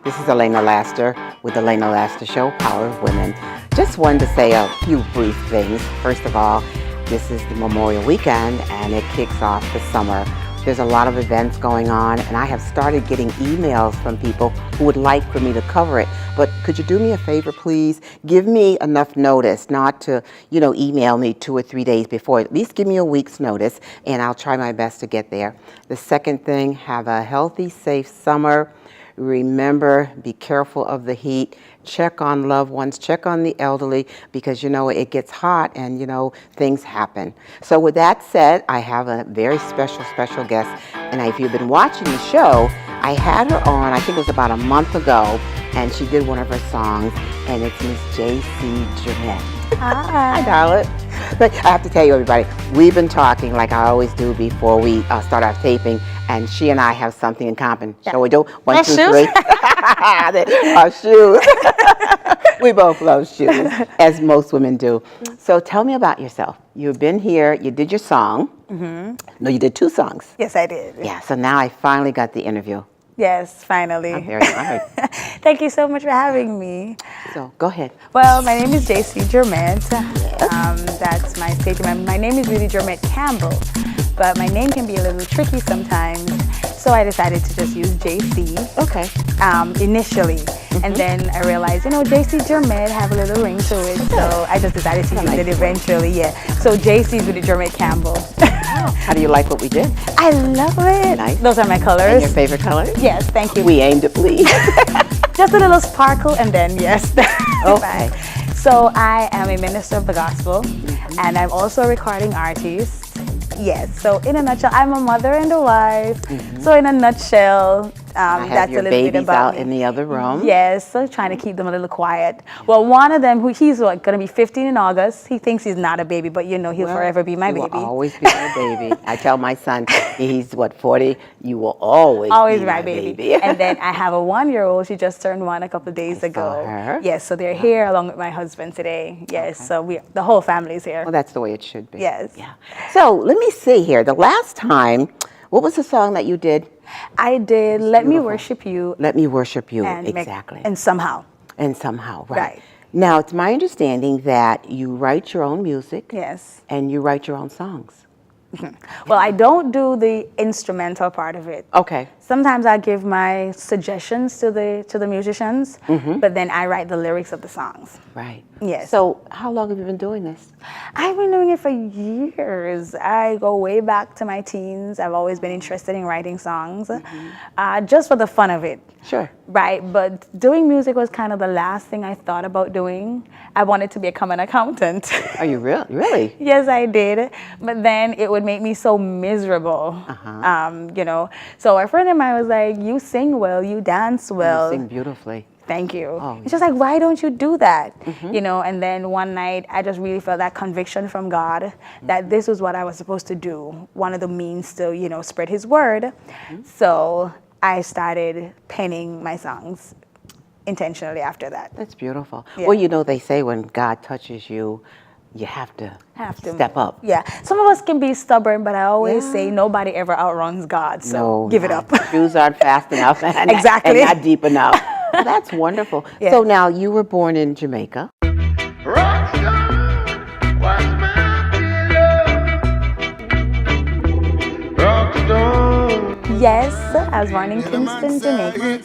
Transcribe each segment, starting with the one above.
This is Elena Laster with the Elena Laster Show, Power of Women. Just wanted to say a few brief things. First of all, this is the Memorial Weekend and it kicks off the summer. There's a lot of events going on and I have started getting emails from people who would like for me to cover it. But could you do me a favor, please? Give me enough notice, not to, email me 2 or 3 days before. At least give me a week's notice and I'll try my best to get there. The second thing, have a healthy, safe summer. Remember, be careful of the heat. Check on loved ones, check on the elderly, because it gets hot and things happen. So with that said, I have a very special guest. And if you've been watching the show, I had her on, I think it was about a month ago, and she did one of her songs, and it's Miss Jcee. Hi, darling. But I have to tell you, everybody, we've been talking like I always do before we start our taping, and she and I have something in common. Shall we do? 1, 2, 3. Our shoes. We both love shoes, as most women do. So tell me about yourself. You've been here, you did your song. Mm-hmm. No, you did 2 songs. Yes, I did. Yeah, so now I finally got the interview. Yes, finally. I'm very honored. Thank you so much for having me. So, go ahead. Well, my name is Jcee. That's my stage name. My name is really Jermette Campbell, but my name can be a little tricky sometimes, so I decided to just use Jcee. Okay. Initially. Mm-hmm. And then I realized, Jcee Jermette have a little ring to it, so I just decided to use it eventually, yeah. So Jcee's with the Jermette Campbell. How do you like what we did? I love it. Nice. Those are my colors. And your favorite colors? Yes, thank you. We aim to please. Just a little sparkle and then yes. Okay. So I am a minister of the gospel, and I'm also a recording artist. Yes, so in a nutshell, I'm a mother and a wife. Mm-hmm. So in a nutshell, I have that's your a little bit babies about out me. in the other room. Yes, so trying to keep them a little quiet. Well, one of them, he's going to be 15 in August. He thinks he's not a baby, but he'll forever be my baby. Will always be my baby. I tell my son, he's 40? You will always be my baby. And then I have a 1-year-old. She just turned 1 a couple of days ago. Saw her. Yes, so they're here along with my husband today. Yes, okay. So the whole family's here. Well, that's the way it should be. Yes. Yeah. So let me see here. The last time, what was the song that you did? I did Let Me Worship You. Let Me Worship You, and exactly. And Somehow. And Somehow, right. Right. Now, it's my understanding that you write your own music. Yes. And you write your own songs. Well, I don't do the instrumental part of it. Okay. Sometimes I give my suggestions to the musicians, but then I write the lyrics of the songs. Right. Yes. So how long have you been doing this? I've been doing it for years. I go way back to my teens. I've always been interested in writing songs, just for the fun of it. Sure. Right, but doing music was kind of the last thing I thought about doing. I wanted to become an accountant. Are you really? Yes, I did. But then it would make me so miserable. So a friend of mine was like, you sing well, you dance well. You sing beautifully. Thank you. Oh, it's just like, why don't you do that? And then one night I just really felt that conviction from God that this was what I was supposed to do. One of the means to, spread his word. So I started penning my songs intentionally after that. That's beautiful. Yeah. Well, they say when God touches you, you have to step up. Yeah. Some of us can be stubborn, but I always say nobody ever outruns God. So give it up. Shoes aren't fast enough and, exactly. and not deep enough. Well, that's wonderful. Yeah. So now you were born in Jamaica. Yes, I was born in Kingston, Jamaica.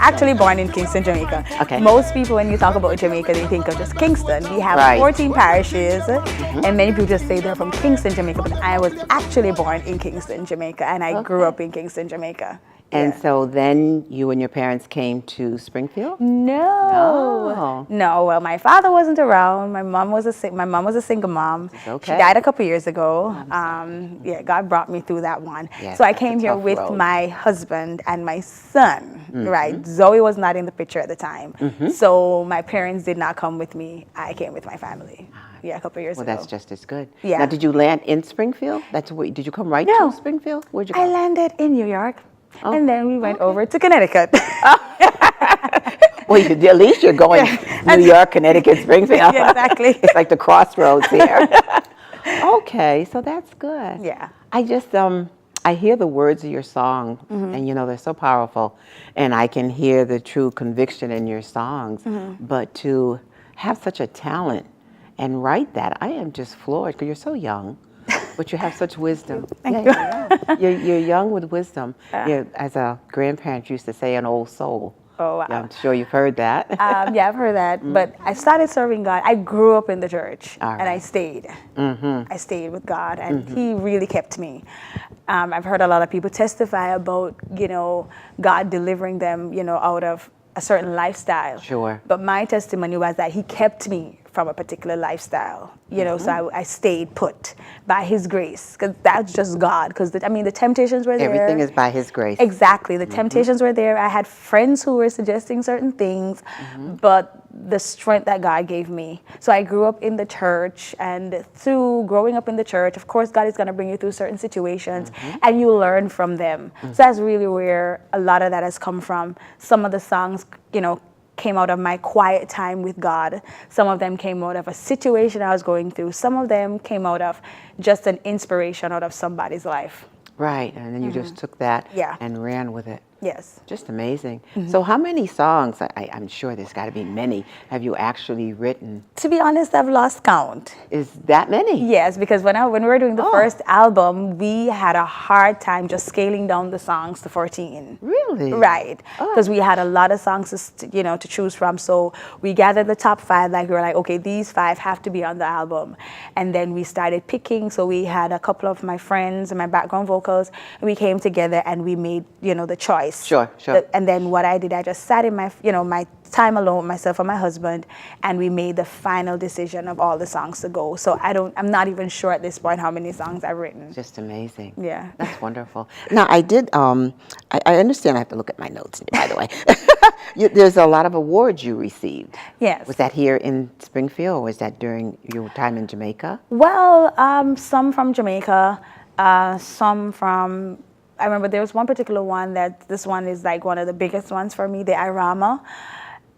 Actually born in Kingston, Jamaica. Okay. Most people, when you talk about Jamaica, they think of just Kingston. We have 14 parishes, and many people just say they're from Kingston, Jamaica, but I was actually born in Kingston, Jamaica, and I grew up in Kingston, Jamaica. And so then you and your parents came to Springfield? No. Well, my father wasn't around. My mom was a single mom. Okay. She died a couple years ago. God brought me through that one. Yes, so I came here with my husband and my son. Right. Zoe was not in the picture at the time. So my parents did not come with me. I came with my family. Yeah, a couple years ago. Well, that's just as good. Yeah. Now, did you land in Springfield? Did you come right to Springfield? Where'd you go? I landed in New York. And then we went over to Connecticut. Well, at least you're going New York, Connecticut, Springfield. Yeah, exactly. It's like the crossroads here. Okay, so that's good. Yeah. I just, I hear the words of your song, and you know they're so powerful, and I can hear the true conviction in your songs. But to have such a talent and write that, I am just floored because you're so young, but you have such wisdom. Thank you. You're young with wisdom. You're, as a grandparent used to say, an old soul. Oh, wow. Yeah, I'm sure you've heard that. Yeah, I've heard that. But I started serving God. I grew up in the church, and I stayed. I stayed with God, and He really kept me. I've heard a lot of people testify about, you know, God delivering them, you know, out of a certain lifestyle. Sure. But my testimony was that He kept me from a particular lifestyle, you know, so I stayed put by His grace, because that's just God. Because, I mean, the temptations were there. Everything is by His grace. Exactly. The temptations were there. I had friends who were suggesting certain things, but the strength that God gave me. So I grew up in the church, and through growing up in the church, of course, God is going to bring you through certain situations, and you learn from them. So that's really where a lot of that has come from. Some of the songs, you know, came out of my quiet time with God. Some of them came out of a situation I was going through. Some of them came out of just an inspiration out of somebody's life. Right, and then you just took that Yeah. and ran with it. Yes. Just amazing. So how many songs, I'm sure there's got to be many, have you actually written? To be honest, I've lost count. Is that many? Yes, because when we were doing the first album, we had a hard time just scaling down the songs to 14. Really? Right, because we had a lot of songs to choose from. So we gathered the top 5. Like we were like, okay, these 5 have to be on the album, and then we started picking. So we had a couple of my friends and my background vocals, and we came together and we made the choice. Sure. And then what I did, I just sat in my my time alone, myself and my husband, and we made the final decision of all the songs to go. So I'm not even sure at this point how many songs I've written. Just amazing. Yeah. That's wonderful. Now, I did, I understand, I have to look at my notes, by the way. There's a lot of awards you received. Yes. Was that here in Springfield, or was that during your time in Jamaica? Well, some from Jamaica, some from, I remember there was one particular one this one is like one of the biggest ones for me, the IRAMA.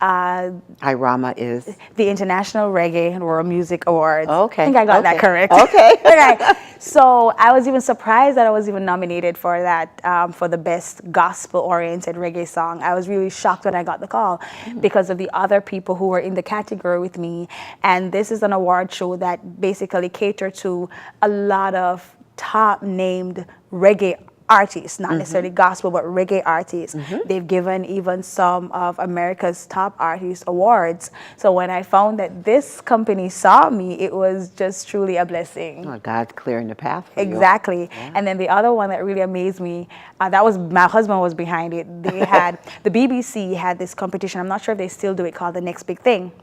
IRAMA is? The International Reggae and World Music Awards. Okay. I think I got that correct. Okay. Okay. So I was even surprised that I was even nominated for that, for the best gospel-oriented reggae song. I was really shocked when I got the call because of the other people who were in the category with me. And this is an award show that basically catered to a lot of top-named reggae artists, not necessarily gospel, but reggae artists. They've given even some of America's top artist awards. So when I found that this company saw me, it was just truly a blessing. Oh, God's clearing the path for you. Exactly. Yeah. And then the other one that really amazed me, that was my husband was behind it. They had, the BBC had this competition, I'm not sure if they still do it, called The Next Big Thing.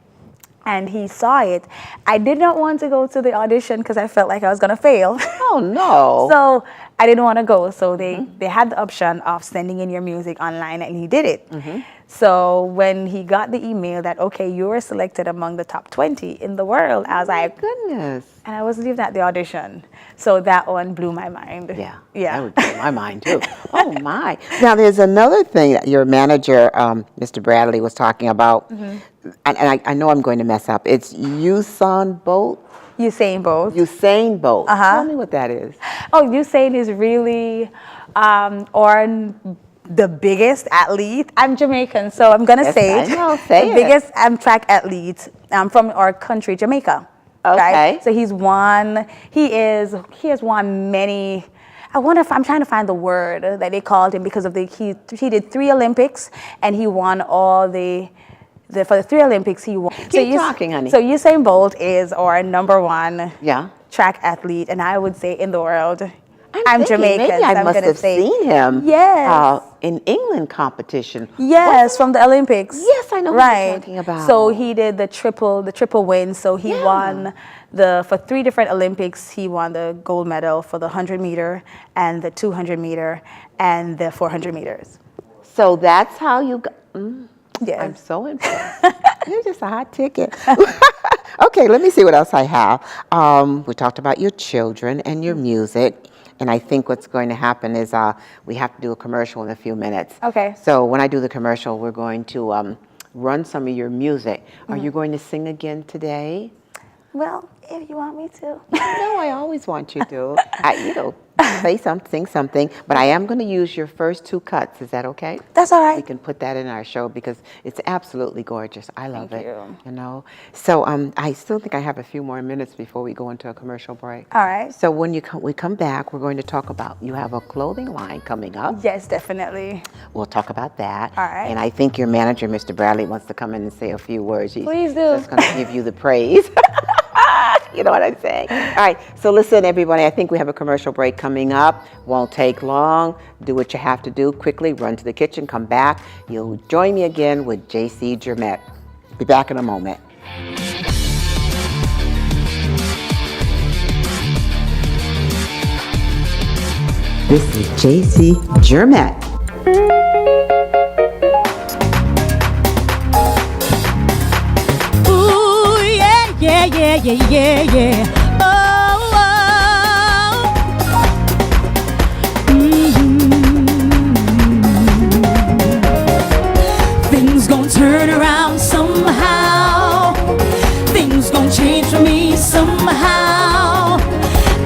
And he saw it. I did not want to go to the audition because I felt like I was going to fail. Oh, no. So I didn't want to go. So they had the option of sending in your music online, and he did it. So when he got the email that, okay, you were selected among the top 20 in the world, I was like, goodness. And I wasn't even at the audition. So that one blew my mind. Yeah. Yeah. That would blow my mind, too. Oh, my. Now, there's another thing that your manager, Mr. Bradley, was talking about. And I know I'm going to mess up. It's Usain Bolt? Usain Bolt. Usain Bolt. Tell me what that is. Oh, Usain is really, or the biggest athlete. I'm Jamaican, so I'm gonna say it. I know, say the it. biggest track athlete from our country, Jamaica. Okay. Right? So he has won many. I wonder if I'm trying to find the word that they called him because of he did 3 Olympics and he won all for the 3 Olympics he won. Keep talking, honey. So Usain Bolt is our #1 Yeah. track athlete, and I would say in the world. I'm thinking, Jamaican. Maybe I must have seen him. Yes. In England competition. Yes, from the Olympics. Yes, I know what you're talking about. So he did the triple win. So he won for 3 different Olympics. He won the gold medal for the 100 meter and the 200 meter and the 400 meters. So that's how you got. Yes. I'm so impressed. You're just a hot ticket. Okay, let me see what else I have. We talked about your children and your music. And I think what's going to happen is we have to do a commercial in a few minutes. Okay. So when I do the commercial, we're going to run some of your music. Are you going to sing again today? Well, if you want me to. No, I always want you to. Say something, sing something, but I am going to use your first two cuts. Is that okay? That's all right. We can put that in our show because it's absolutely gorgeous. I love Thank it. you. So I still think I have a few more minutes before we go into a commercial break. All right. So when we come back, we're going to talk about, you have a clothing line coming up. Yes, definitely. We'll talk about that. All right. And I think your manager, Mr. Bradley, wants to come in and say a few words. Please do. He's going to give you the praise. You know what I'm saying? All right, so listen, everybody, I think we have a commercial break coming up. Won't take long. Do what you have to do quickly. Run to the kitchen, come back. You'll join me again with Jcee Jermette. Be back in a moment. This is Jcee Jermette. Yeah. Oh, Things gon' turn around somehow. Things gon' change for me somehow.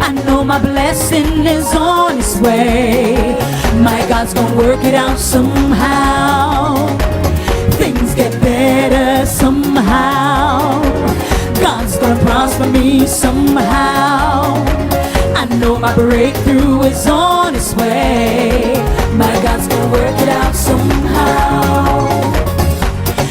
I know my blessing is on its way. My God's gonna work it out somehow. Things get better somehow. God's gonna prosper me somehow. I know my breakthrough is on its way. My God's gonna work it out somehow.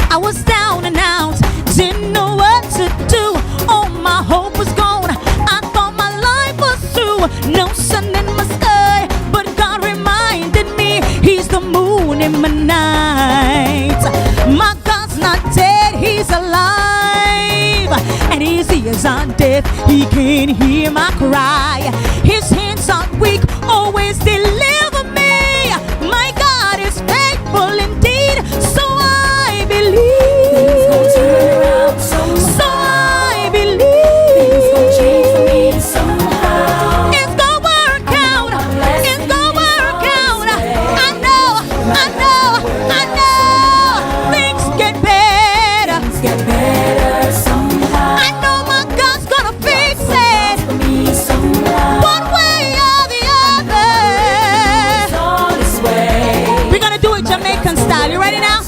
I was down and out, didn't know what to do. All my hope was gone, I thought my life was through. No sun in my sky, but God reminded me He's the moon in my night. My God's not dead, He's alive. And His ears aren't deaf, He can hear my cry. His hands aren't weak, always deliver me. My God is faithful indeed, so I believe. Things gon' turn around somehow. So I believe. Things gon' change for me somehow. It's gonna work out. It's gonna work out. I know. Things get better. Things get better somehow. I know my God's gonna fix it. For me somehow. One way or the other. It's on its way. We're gonna do it Jamaican style. You ready now?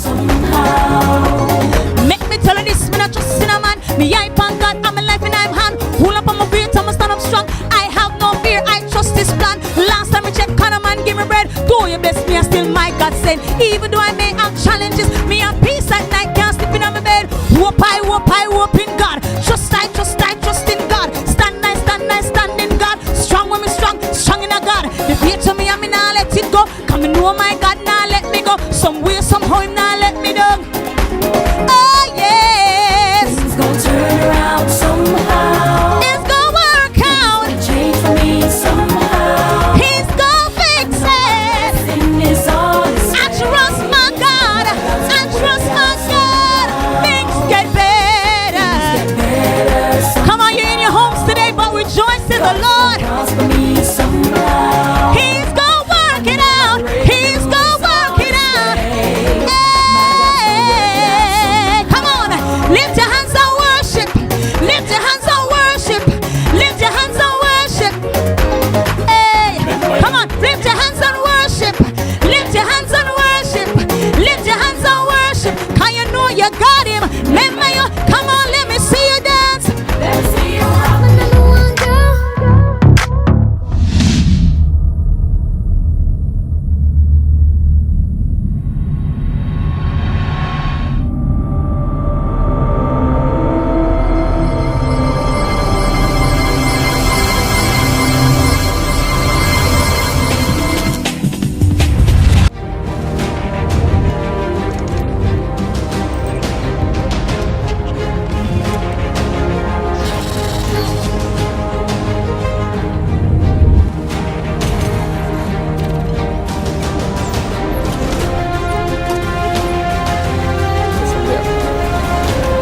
Make me tell you this, me not trust in a man. Me hype on God, I'm a life in I'm hand. Hold up on my feet, I'ma stand up strong. I have no fear, I trust His plan. Last time I checked, kind of man give me bread. Though you bless me, I still my God send. Even though I may have challenges, me have peace at night, can't sleep in my bed. Hope in God. Trust in God. Stand in God. Strong when me strong in a God. The fear to me, I mean, I let it go. Come and know my God, now let me go. Some way, somehow, Him now let me down. Oh yes. Things gon' turn around somehow. It's gonna work out. It's gonna change for me somehow. He's gonna fix it. I trust my God. Things get better. Come on, you're in your homes today, but rejoice in the Lord. He's gonna work it out. He's gonna work it out. Hey, come on, lift your hands and worship. Lift your hands and worship. Lift your hands and worship. Hey, come on, lift your hands and worship. Lift your hands and worship. Lift your hands and worship. Can you know you got Him? Remember you. Come on, let me see you dance. Let me see you.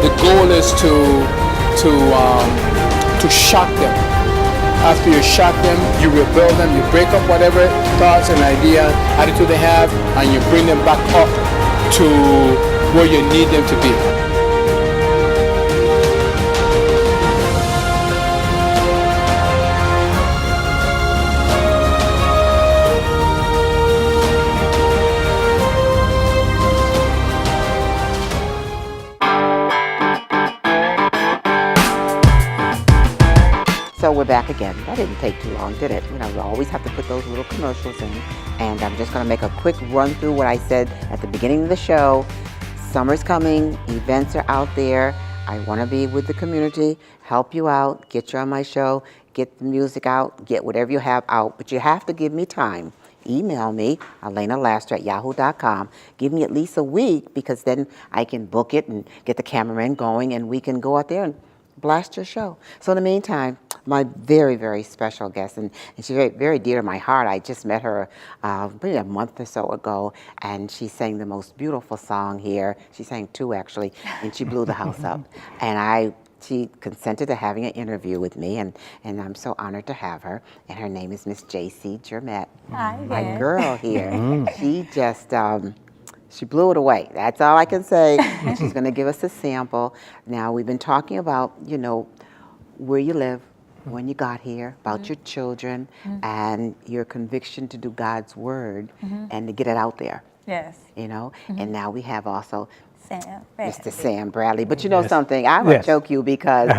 The goal is to shock them. After you shock them, you rebuild them, you break up whatever thoughts and idea, attitude they have, and you bring them back up to where you need them to be. we're back again. That didn't take too long, did it? You know, we always have to put those little commercials in. And I'm just going to make a quick run through what I said at the beginning of the show. Summer's coming. Events are out there. I want to be with the community, help you out, get you on my show, get the music out, get whatever you have out. But you have to give me time. Email me, ElenaLaster@yahoo.com. Give me at least a week, because then I can book it and get the cameraman going, and we can go out there and blast your show. So in the meantime, my very, very special guest, and she's very, very dear to my heart. I just met her maybe a month or so ago, and she sang the most beautiful song here. She sang two, actually, and she blew the house up. And she consented to having an interview with me, and I'm so honored to have her. And her name is Miss Jcee Jermette. Hi, my girl here. She just, she blew it away. That's all I can say. And she's going to give us a sample. Now, we've been talking about, you know, where you live, when you got here, about your children, and your conviction to do God's word and to get it out there. Yes. You know, and now we have also Sam. Mr. Sam Bradley. But you know something, I would Yes. joke you, because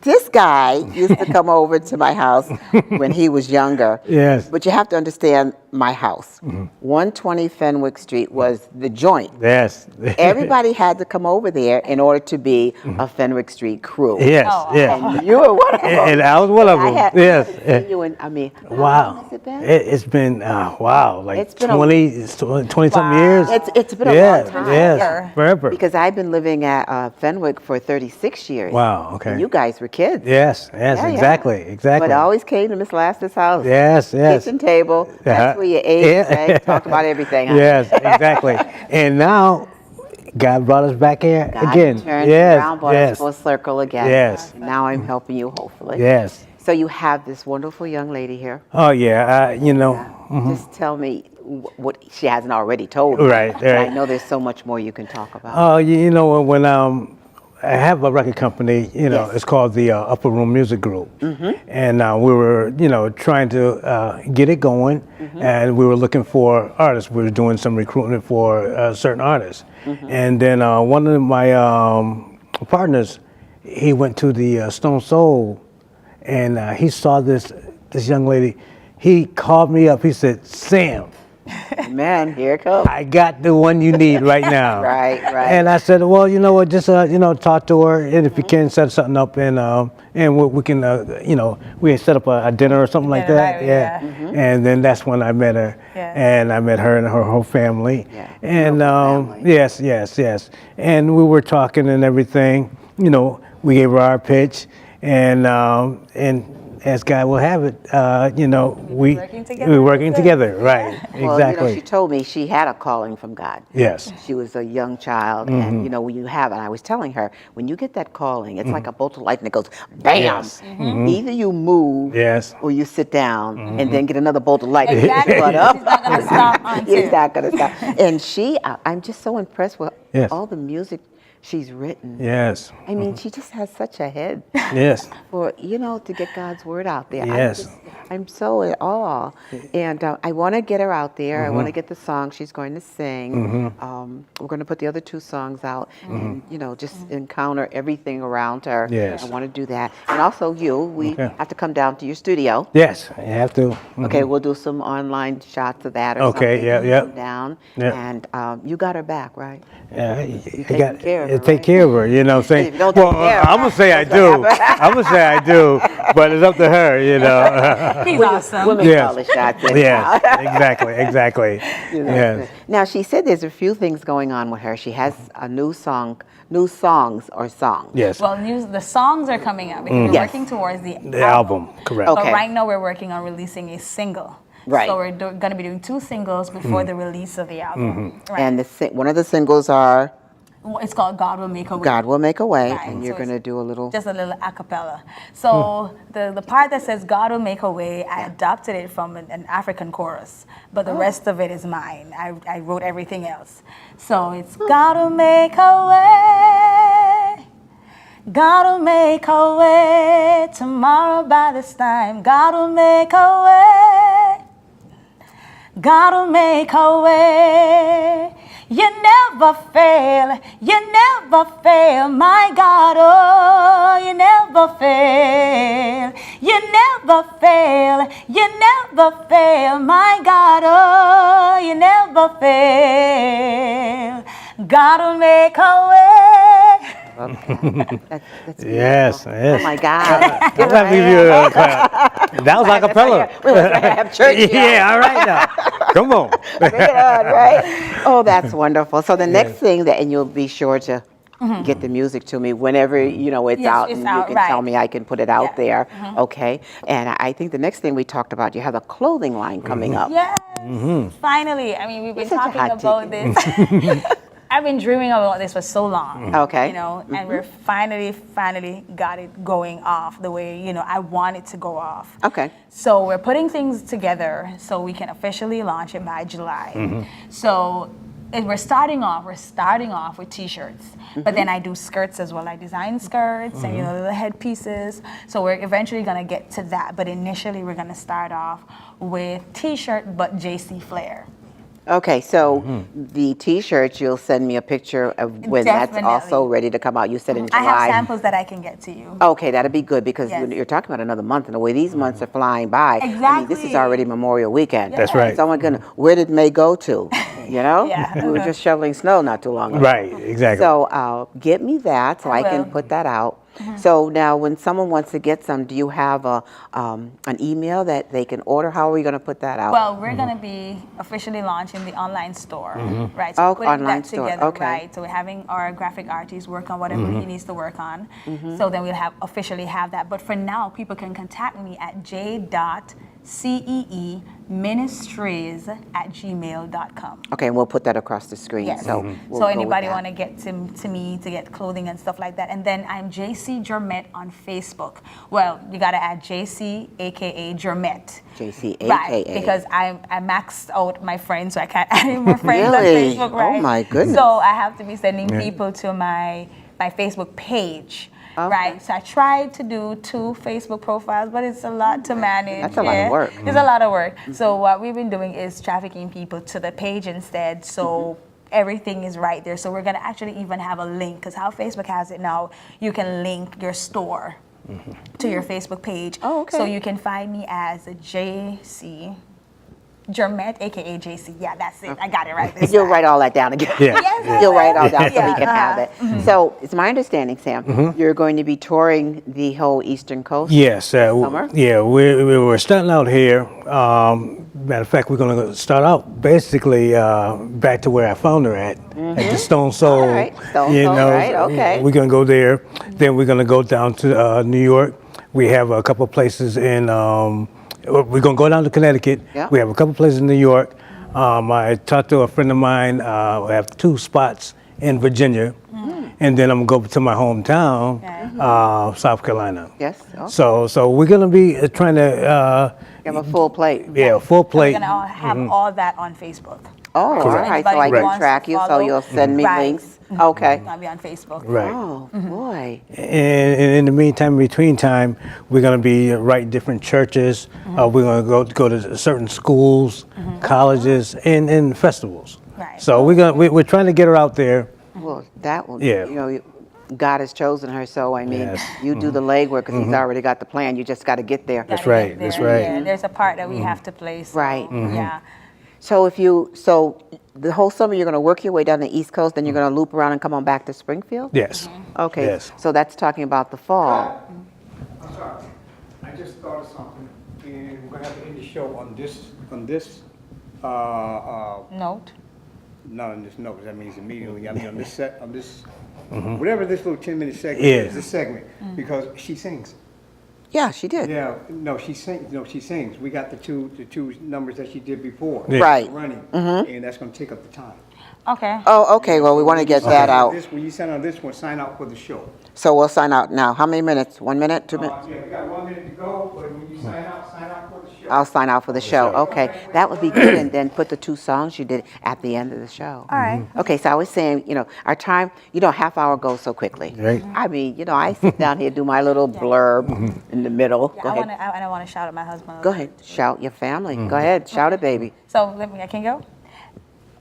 this guy used to come over to my house when he was younger. Yes. But you have to understand my house. 120 Fenwick Street was the joint. Yes. Everybody had to come over there in order to be a Fenwick Street crew. Yes. Oh, Yes. And you were one of them. And I was one of them. I had Yes. seen you, and I mean, how long Wow. has it been? It's been wow, like It's been 20 something years. It's been a Yeah, long time. yes, forever. Because I've been living at Fenwick for 36 years. Wow, okay. And you guys were kids. Yes, Yeah, yeah. exactly. But I always came to Miss Laster's house. Yes, yes. Kitchen table. That's where you ate, Yeah. sang, talked about everything. Huh? Yes, exactly. And now God brought us back here God again. turned Yes, around, brought us yes, full circle again. Yes. Now I'm helping you, hopefully. yes. So you have this wonderful young lady here. Oh yeah, you know. Just tell me what she hasn't already told me. Right, But I right. know there's so much more you can talk about. Oh, you know, when I have a record company, you know, Yes. it's called the Upper Room Music Group, and we were, you know, trying to get it going, and we were looking for artists. We were doing some recruitment for certain artists, and then one of my partners, he went to the Stone Soul, and he saw this young lady. He called me up. He said, "Sam, Man, here it comes. I got the one you need right now." Right, right. And I said, well, you know what, just you know, talk to her, and if you can set something up, and we can, you know, we can set up a dinner or something like Dinner, that. right, Yeah. And then that's when I met her, Yeah. and I met her and her whole family. Yeah. And Beautiful family. yes. And we were talking and everything. You know, we gave her our pitch, and as God will have it, you know, we're working together, right? Well, Exactly. you know, she told me she had a calling from God. Yes. She was a young child, and you know, when you have it, I was telling her, when you get that calling, it's like a bolt of lightning that goes bam. Yes. Either you move, Yes. or you sit down, and then get another bolt of lightning. Exactly. But up. She's not gonna stop until. It's not gonna stop. And I'm just so impressed with Yes. all the music she's written. Yes. I mean, she just has such a head Yes. for, you know, to get God's word out there. Yes. I'm so in awe. And I want to get her out there. I want to get the song she's going to sing. We're going to put the other two songs out and, you know, just encounter everything around her. Yes. I want to do that. And also we Okay. have to come down to your studio. Yes, you have to. Okay, we'll do some online shots of that or Okay, something. yeah, yeah. Come down. Yeah. And you got her back, right? Yeah, taking care of her, take right? care of her. You know what I'm If saying? you don't take Well, care of her, I'm gonna say I what's gonna do. happen? I'm gonna say I do, but it's up to her. You know. He's awesome. Women Yes. call it shots. Yes, exactly. You know, Yes. Now she said there's a few things going on with her. She has a new songs. Yes. Well, the songs are coming out because we're Yes. working towards the The album, correct. Okay. But right now we're working on releasing a single. Right. So we're going to be doing 2 singles before the release of the album. Right. And one of the singles are Well, it's called God Will Make a Way. God Will Make a Way, Right, and you're so going to it's do a little. Just a little a cappella. So the part that says God will make a way, I adopted it from an African chorus, but the rest of it is mine. I wrote everything else. So it's God will make a way. God will make a way tomorrow by this time. God will make a way. God will make a way. You never fail, you never fail, my God, oh, you never fail, you never fail, you never fail, my God, oh, you never fail. God will make a way. That's Yes, beautiful. yes. Oh my God. I'm gonna give you a clap. That was a cappella. We was gonna have church. Yeah, all right now. Come on. Bring it on, right? Oh, that's wonderful. So the next thing that, and you'll be sure to get the music to me whenever it's Yes, out, it's and out, you can right. tell me, I can put it out Yeah. there. Okay. And I think the next thing we talked about, you have a clothing line coming up. Yes, finally. I mean, we've been You're such a talking hot about this. I've been dreaming about this for so long. Okay. And we're finally got it going off the way, I want it to go off. Okay. So we're putting things together so we can officially launch it by July. So we're starting off with t-shirts, but then I do skirts as well. I design skirts and little headpieces. So we're eventually gonna get to that, but initially we're gonna start off with t-shirt but Jcee flair. Okay, so the T-shirts, you'll send me a picture of when that's also Definitely. ready to come out. You said in July. I have samples that I can get to you. Okay, that'd be good because Yes. you're talking about another month, and the way these months are flying by. I mean, this is Exactly. already Memorial Weekend. That's right. Someone gonna, where did May go to? Yeah. We were just shoveling snow not too long ago. Right, exactly. So get me that so I can will. put that out. So now, when someone wants to get some, do you have an email that they can order? How are we going to put that out? Well, we're going to be officially launching the online store, right? So Oh, we're putting online that store, together, okay. right? So we're having our graphic artist work on whatever he needs to work on. So then we'll officially have that. But for now, people can contact me at j.ceeministries@gmail.com. Okay, and we'll put that across the screen. Yes. So, we'll So go anybody with want to get to me to get clothing and stuff like that. And then I'm Jcee Jermet on Facebook. Well, you got to add Jcee, aka Jermet. Jcee, Right, AKA. because I maxed out my friends, so I can't add any more friends Really? on Facebook, Oh, right? my goodness. So I have to be sending people to my Facebook page. Okay. Right, so I tried to do 2 Facebook profiles, but it's a lot to manage. That's a lot of work. It's a lot of work. So what we've been doing is trafficking people to the page instead, so everything is right there. So we're gonna actually even have a link, because how Facebook has it now, you can link your store to your Facebook page. Oh, okay. So you can find me as Jcee Jermet, aka Jcee. Yeah, that's it. I got it right this You'll time. wait all that down again. Yeah. Yes, I You'll write it all will. down so we Yeah, can have it. So it's my understanding, Sam, you're going to be touring the whole Eastern Coast. Yes, Summer? yeah, we're starting out here. Matter of fact, we're going to start out basically back to where I found her at the Stone Soul. All right, Stone Soul, right, okay. We're going to go there. Then we're going to go down to New York. We have a couple places in. We're going to go down to Connecticut. Yeah. We have a couple places in New York. I talked to a friend of mine. We have 2 spots in Virginia. And then I'm going to go to my hometown, South Carolina. Yes. Oh, So we're gonna be trying to you have a full plate. full plate. We're gonna have all that on Facebook. Oh, all right. So Anybody I who can wants track to you. So follow- you'll send me Right. links. Okay. It's gonna be on Facebook. Right. Oh boy. And in the meantime, between time, we're gonna be writing different churches. We're gonna go to certain schools, colleges, and festivals. Right. So we're trying to get her out there. Well, that will. Yeah. God has chosen her. So I mean, Yes. you do the legwork because He's already got the plan. You just got to get there. That's Gotta right, get that's there. right. Yeah, there's a part that we have to play. So, Right. Yeah. So the whole summer you're going to work your way down the East Coast, then you're going to loop around and come on back to Springfield. Yes. Okay. Yes. So that's talking about the fall. I'm sorry. I just thought of something, and we're gonna have to end the show on this. Note. Not on this note, that means immediately. I mean, on this set, on this, whatever this little 10-minute segment Yeah. is, this segment, because she sings. Yeah, she did. Yeah, no, she sings. No, she sings. We got the two numbers that she did before. Right. Running, and that's gonna take up the time. Okay. Oh, okay. Well, we want to get that out. When you sign on this one, sign out for the show. So we'll sign out now. How many minutes? 1 minute? 2 minutes? Yeah, we got 1 minute to go, but when you sign out for the show. I'll sign out for the show. Okay, that would be good. And then put the 2 songs you did at the end of the show. All right. Okay, so I was saying, our time, half hour goes so quickly. Right. I mean, I sit down here, do my little blurb in the middle. Yeah, Go ahead. I want to shout out my husband. Go ahead. Shout your family. Go ahead. Shout it, baby. So I can go.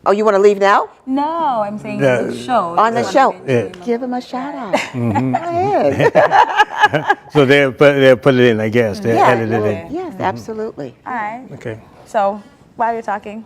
Oh, you want to leave now? No, I'm saying Yeah. the show. On the show. Yeah. Give him a shout out. Go ahead. So they'll put it in, I guess. They'll Yeah, edit it in. yes, absolutely. All right. Okay. So while you're talking,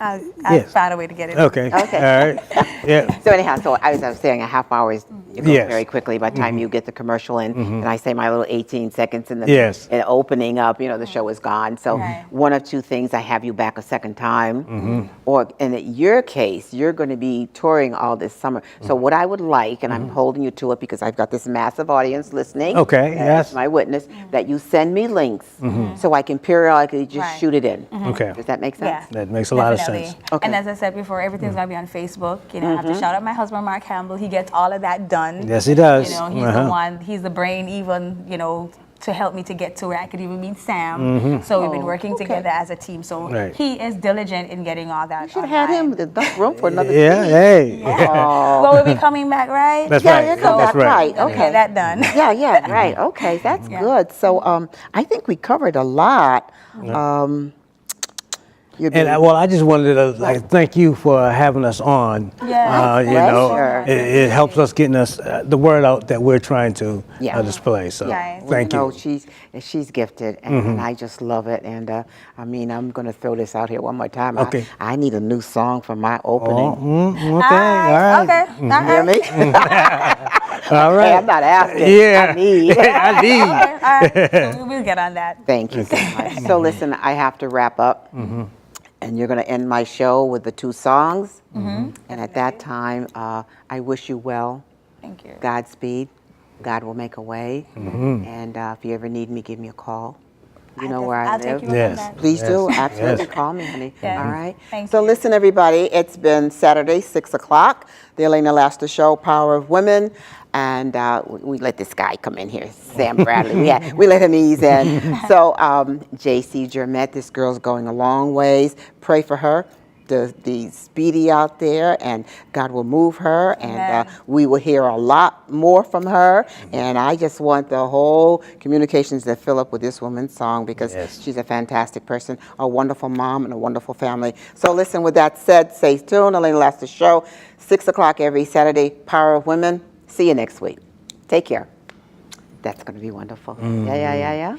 I'll Yes. find a way to get it. Okay. Okay. All right. Yeah. So anyhow, so I was saying a half hour is it goes Yes. very quickly by the time you get the commercial in, and I say my little 18 seconds in the Yes. in opening up, the show is gone. So Right. one of two things: I have you back a second time, or in your case, you're going to be touring all this summer. So what I would like, and I'm holding you to it because I've got this massive audience listening. Okay, as yes. my witness, that you send me links so I can periodically just Right. shoot it in. Okay. Does that make sense? Yeah. That makes a lot of Definitely. sense. Okay. And as I said before, everything's gonna be on Facebook. I have to shout out my husband, Mark Campbell. He gets all of that done. Yes, he does. He's the one. He's the brain, even to help me to get to where I could even meet Sam. So we've been working okay. together as a team. So Right. he is diligent in getting all that. You should have had him. There's enough room for another Yeah. team. Hey. Well, we'll be coming back, right? That's Yeah, right. you come That's back right. Let me Okay. get that done. Yeah, right. Okay, that's Yeah. good. So I think we covered a lot. You're And being- well, I just wanted to thank you for having us on. Yeah. You know, Pleasure. it helps us getting us the word out that we're trying to Yeah. display. So Yeah. thank Well, you. she's gifted, and I just love it. And I mean, I'm going to throw this out here one more time. Okay. I need a new song for my opening. Okay. All right. Okay. All You hear right. me? All right. Hey, I'm not asking. Yeah. I need. I need. All right. So we'll get on that. Thank you so much. So listen, I have to wrap up. And you're going to end my show with the two songs. And at that time, I wish you well. Thank you. Godspeed. God will make a way. And if you ever need me, give me a call. You know where I I'll live. take you up on Yes. that. Please do. Yes. Absolutely. Yes. Call me, honey. Yeah. All right. Thank so you. listen, everybody. It's been Saturday, 6 o'clock. The Elena Laster Show, Power of Women. And we let this guy come in here, Sam Bradley. We let him ease in. So Jcee Jermette, this girl's going a long ways. Pray for her. The Speedy out there, and God will move her, and Amen. we will hear a lot more from her. And I just want the whole communications to fill up with this woman's song because Yes. she's a fantastic person, a wonderful mom, and a wonderful family. So listen, with that said, stay tuned. Elena Laster Show, 6 o'clock every Saturday, Power of Women. See you next week. Take care. That's going to be wonderful. Yeah.